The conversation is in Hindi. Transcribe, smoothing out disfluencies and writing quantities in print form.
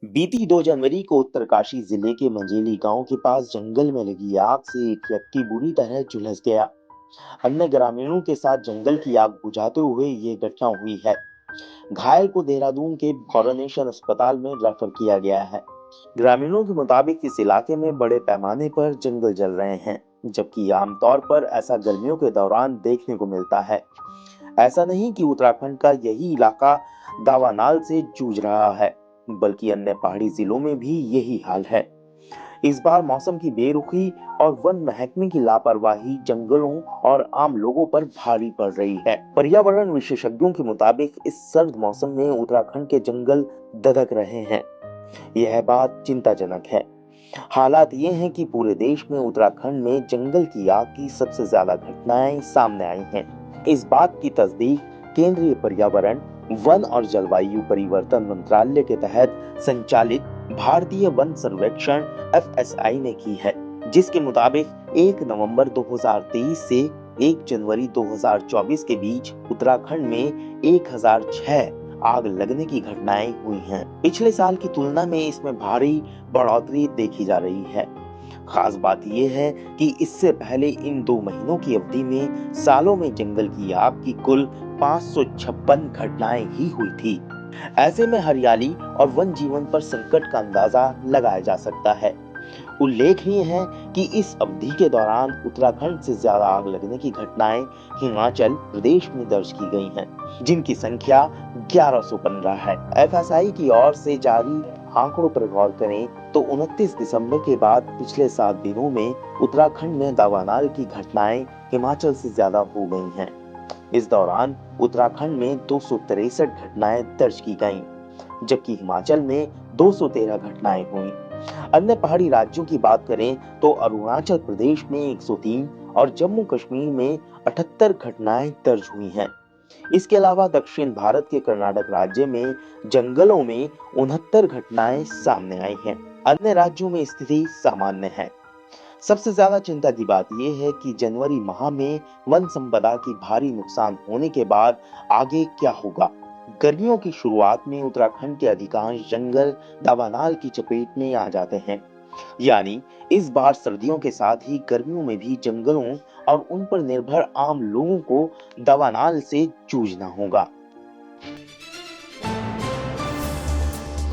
बीती 2 जनवरी को उत्तरकाशी जिले के मंजेली गांव के पास जंगल में लगी आग से एक व्यक्ति बुरी तरह झुलस गया। अन्य ग्रामीणों के साथ जंगल की आग बुझाते हुए ये घटना हुई है। घायल को देहरादून के कॉरोनेशन अस्पताल में रेफर किया गया है। ग्रामीणों के मुताबिक इस इलाके में बड़े पैमाने पर जंगल जल रहे हैं, जबकि आमतौर पर ऐसा गर्मियों के दौरान देखने को मिलता है। ऐसा नहीं कि उत्तराखंड का यही इलाका दावानाल से जूझ रहा है, बल्कि अन्य पहाड़ी जिलों में भी यही हाल है। इस बार मौसम की बेरुखी और वन महकमे की लापरवाही जंगलों और आम लोगों पर भारी पड़ रही है। पर्यावरण विशेषज्ञों के मुताबिक इस सर्द मौसम में उत्तराखंड के जंगल धधक रहे हैं। यह बात चिंताजनक है। हालात ये हैं कि पूरे देश में उत्तराखंड में जंगल की आग की सबसे ज्यादा घटनाएं सामने आई हैं। इस बात की तस्दीक केंद्रीय पर्यावरण, वन और जलवायु परिवर्तन मंत्रालय के तहत संचालित भारतीय वन सर्वेक्षण FSI ने की है, जिसके मुताबिक 1 नवंबर 2023 से 1 जनवरी 2024 के बीच उत्तराखंड में 1006 आग लगने की घटनाएं हुई हैं। पिछले साल की तुलना में इसमें भारी बढ़ोतरी देखी जा रही है। खास बात यह है कि इससे पहले इन 2 महीनों की अवधि में सालों में जंगल की आग की कुल 556 घटनाएं ही हुई थी। ऐसे में हरियाली और वन जीवन पर संकट का अंदाजा लगाया जा सकता है। उल्लेखनीय है कि इस अवधि के दौरान उत्तराखंड से ज्यादा आग लगने की घटनाएं हिमाचल प्रदेश में दर्ज की गई हैं, जिनकी संख्या 1115 है। FSI की ओर से जारी आंकड़ों पर गौर करें तो 29 दिसंबर के बाद पिछले 7 दिनों में उत्तराखंड में दावानाल की घटनाएं हिमाचल से ज्यादा हो गई हैं। इस दौरान उत्तराखंड में 263 घटनाएं दर्ज की गईं, जबकि हिमाचल में 213 घटनाएं हुई। अन्य पहाड़ी राज्यों की बात करें तो अरुणाचल प्रदेश में 103 और जम्मू कश्मीर में 78 घटनाएं दर्ज हुई हैं। इसके अलावा दक्षिण भारत के कर्नाटक राज्य में जंगलों में 69 घटनाएं सामने आई हैं। अन्य राज्यों में स्थिति सामान्य है। सबसे ज्यादा चिंता की बात यह है कि जनवरी माह में वन संपदा की भारी नुकसान होने के बाद आगे क्या होगा। गर्मियों की शुरुआत में उत्तराखंड के अधिकांश जंगल दावानाल की चपेट में आ जाते हैं। यानी इस बार सर्दियों के साथ ही गर्मियों में भी जंगलों और उन पर निर्भर आम लोगों को दावानाल से जूझना होगा।